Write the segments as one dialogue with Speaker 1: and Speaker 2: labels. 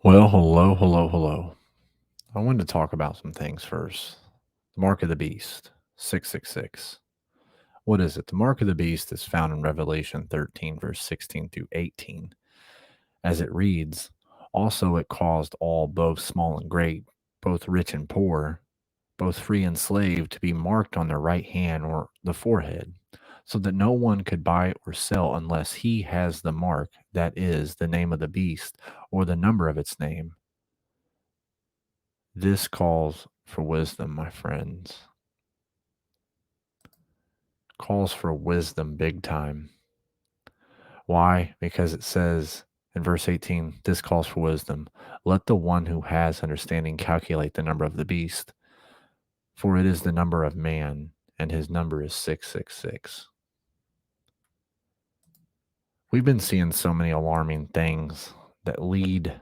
Speaker 1: Well, hello, hello, hello. I wanted to talk about some things first. The mark of the beast, 666. What is it? The mark of the beast is found in Revelation 13, verse 16 through 18. As it reads, also it caused all, both small and great, both rich and poor, both free and slave, to be marked on their right hand or the forehead, so that no one could buy or sell unless he has the mark, that is, the name of the beast or the number of its name. This calls for wisdom, my friends. Calls for wisdom big time. Why? Because it says in verse 18, this calls for wisdom. Let the one who has understanding calculate the number of the beast, for it is the number of man, and his number is 666. We've been seeing so many alarming things that lead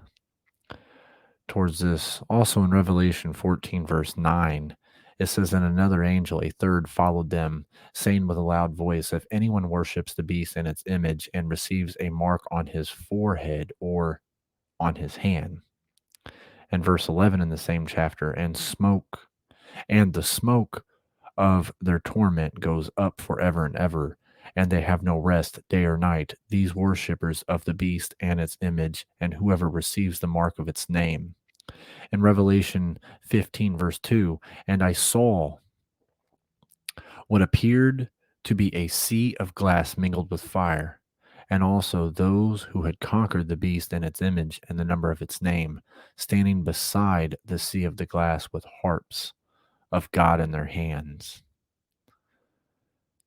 Speaker 1: towards this. Also in Revelation 14, verse 9, it says, "And another angel, a third, followed them, saying with a loud voice, If anyone worships the beast and its image and receives a mark on his forehead or on his hand." And verse 11 in the same chapter, and the smoke of their torment goes up forever and ever, and they have no rest day or night, these worshippers of the beast and its image, and whoever receives the mark of its name. In Revelation 15, verse 2, and I saw what appeared to be a sea of glass mingled with fire, and also those who had conquered the beast and its image and the number of its name, standing beside the sea of the glass with harps of God in their hands.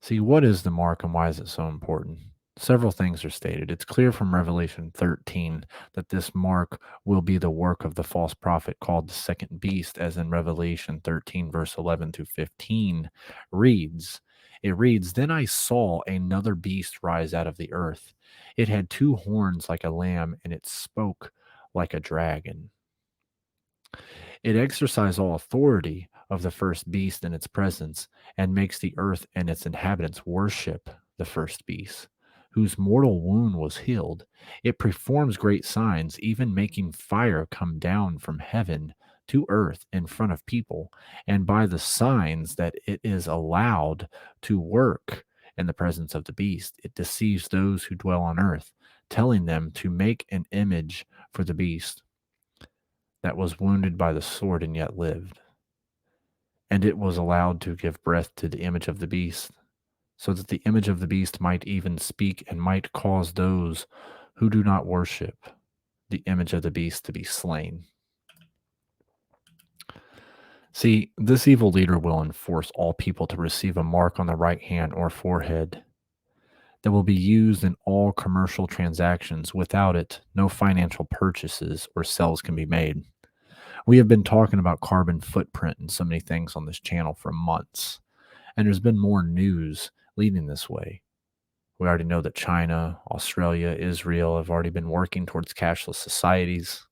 Speaker 1: See, what is the mark and why is it so important? Several things are stated. It's clear from Revelation 13 that this mark will be the work of the false prophet called the second beast, as in Revelation 13, verse 11 through 15 reads. It reads, Then I saw another beast rise out of the earth. It had two horns like a lamb, and it spoke like a dragon. It exercised all authority of the first beast in its presence, and makes the earth and its inhabitants worship the first beast, whose mortal wound was healed. It performs great signs, even making fire come down from heaven to earth in front of people, and by the signs that it is allowed to work in the presence of the beast, it deceives those who dwell on earth, telling them to make an image for the beast that was wounded by the sword and yet lived. And it was allowed to give breath to the image of the beast, so that the image of the beast might even speak and might cause those who do not worship the image of the beast to be slain. See, this evil leader will enforce all people to receive a mark on the right hand or forehead that will be used in all commercial transactions. Without it, no financial purchases or sales can be made. We have been talking about carbon footprint and so many things on this channel for months, and there's been more news leading this way. We already know that China, Australia, Israel have already been working towards cashless societies.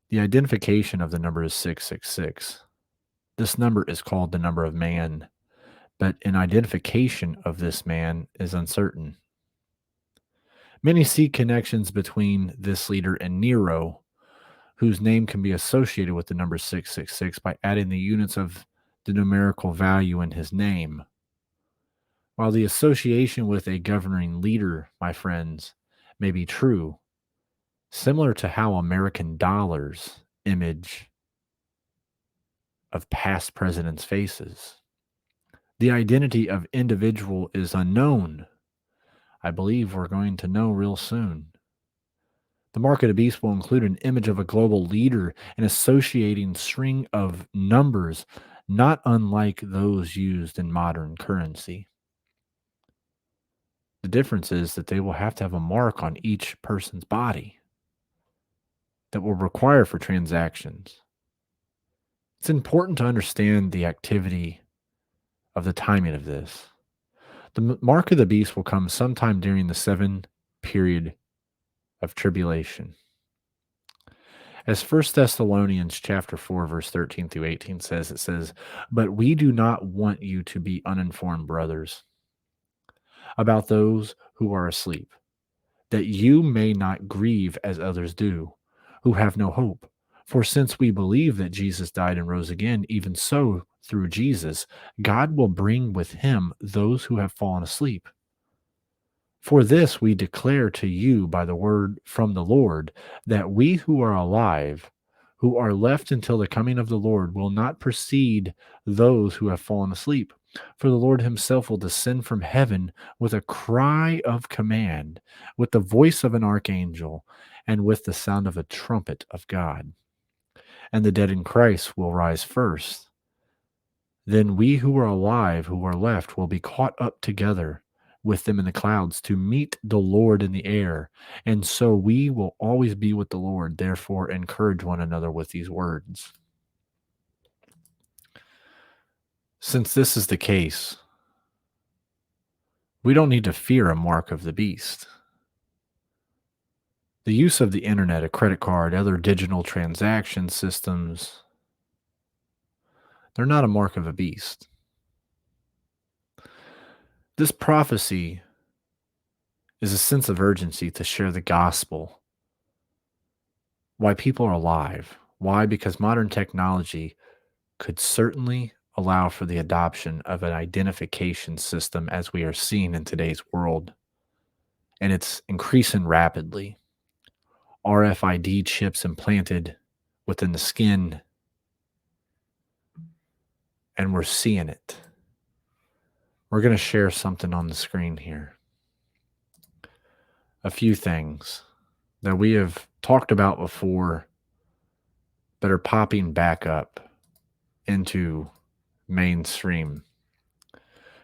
Speaker 1: The identification of the number is 666. This number is called the number of man, but an identification of this man is uncertain. Many see connections between this leader and Nero, whose name can be associated with the number 666 by adding the units of the numerical value in his name. While the association with a governing leader, my friends, may be true, similar to how American dollars image of past presidents' faces, the identity of individual is unknown. I believe we're going to know real soon. The mark of the beast will include an image of a global leader, an associating string of numbers not unlike those used in modern currency. The difference is that they will have to have a mark on each person's body that will require for transactions. It's important to understand the activity of the timing of this. The mark of the beast will come sometime during the 7 period of tribulation. As 1 Thessalonians chapter 4, verse 13 through 18 says, it says, But we do not want you to be uninformed, brothers, about those who are asleep, that you may not grieve as others do, who have no hope. For since we believe that Jesus died and rose again, even so, through Jesus, God will bring with him those who have fallen asleep. For this we declare to you by the word from the Lord, that we who are alive, who are left until the coming of the Lord, will not precede those who have fallen asleep. For the Lord himself will descend from heaven with a cry of command, with the voice of an archangel, and with the sound of a trumpet of God. And the dead in Christ will rise first. Then we who are alive, who are left, will be caught up together with them in the clouds to meet the Lord in the air. And so we will always be with the Lord. Therefore, encourage one another with these words. Since this is the case, we don't need to fear a mark of the beast. The use of the internet, a credit card, other digital transaction systems, they're not a mark of a beast. This prophecy is a sense of urgency to share the gospel. Why people are alive. Why? Because modern technology could certainly allow for the adoption of an identification system as we are seeing in today's world. And it's increasing rapidly. RFID chips implanted within the skin, and we're seeing it. We're going to share something on the screen here. A few things that we have talked about before that are popping back up into mainstream.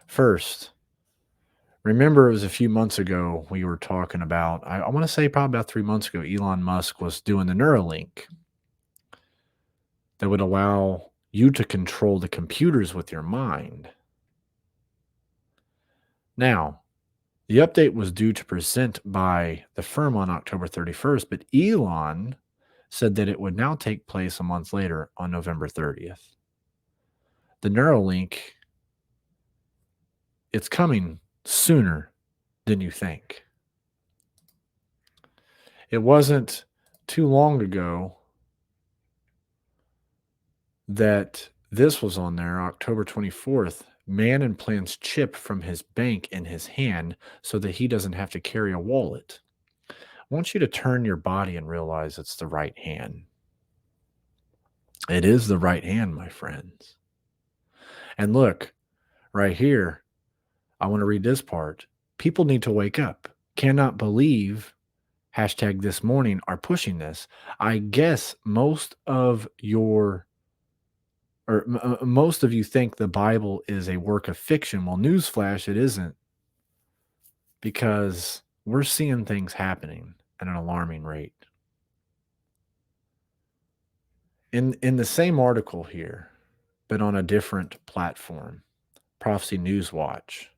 Speaker 1: First, remember it was a few months ago we were talking about, I want to say probably about 3 months ago, Elon Musk was doing the Neuralink that would allow you to control the computers with your mind. Now, the update was due to present by the firm on October 31st, but Elon said that it would now take place a month later on November 30th. The Neuralink, it's coming sooner than you think. It wasn't too long ago that this was on there, October 24th. Man implants chip from his bank in his hand so that he doesn't have to carry a wallet. I want you to turn your body and realize it's the right hand. It is the right hand, my friends. And look, right here, I want to read this part. People need to wake up. Cannot believe hashtag this morning are pushing this. I guess most of you think the Bible is a work of fiction. Well, newsflash, it isn't, because we're seeing things happening at an alarming rate. In the same article here, but on a different platform, Prophecy News Watch,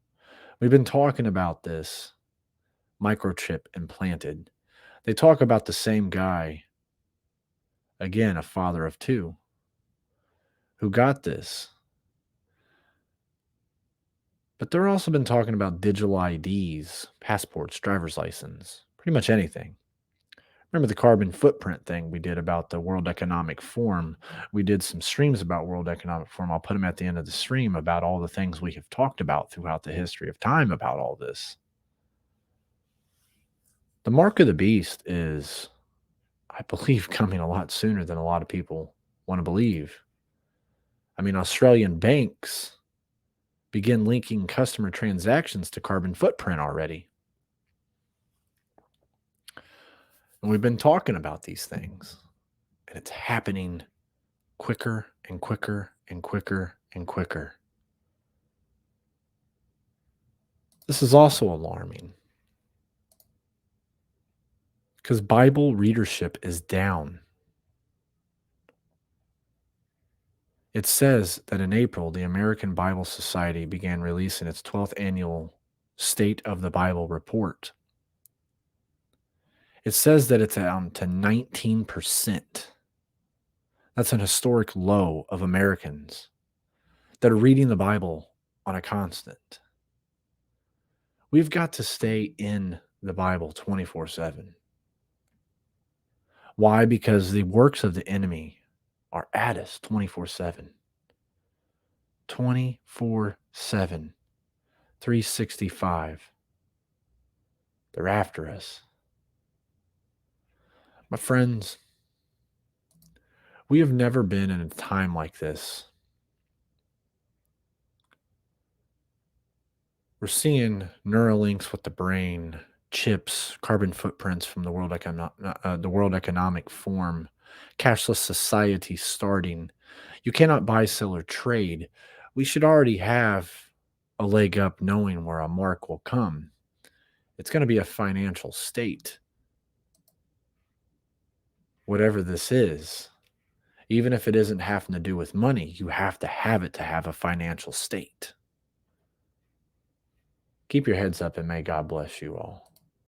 Speaker 1: we've been talking about this microchip implanted. They talk about the same guy, again, a father of two, who got this. But they're also been talking about digital IDs, passports, driver's license, pretty much anything. Remember the carbon footprint thing we did about the World Economic Forum? We did some streams about World Economic Forum. I'll put them at the end of the stream about all the things we have talked about throughout the history of time about all this. The mark of the beast is, I believe, coming a lot sooner than a lot of people want to believe. I mean, Australian banks begin linking customer transactions to carbon footprint already. And we've been talking about these things, and it's happening quicker and quicker and quicker and quicker. This is also alarming because Bible readership is down. It says that in April, the American Bible Society began releasing its 12th annual State of the Bible report. It says that it's down to 19%. That's an historic low of Americans that are reading the Bible on a constant. We've got to stay in the Bible 24/7. Why? Because the works of the enemy are at us 24/7. 24/7. 365. They're after us. My friends, we have never been in a time like this. We're seeing Neuralinks with the brain, chips, carbon footprints from the World Economic Forum, cashless society starting. You cannot buy, sell, or trade. We should already have a leg up knowing where a mark will come. It's going to be a financial state, whatever this is. Even if it isn't having to do with money, you have to have it to have a financial state. Keep your heads up and may God bless you all.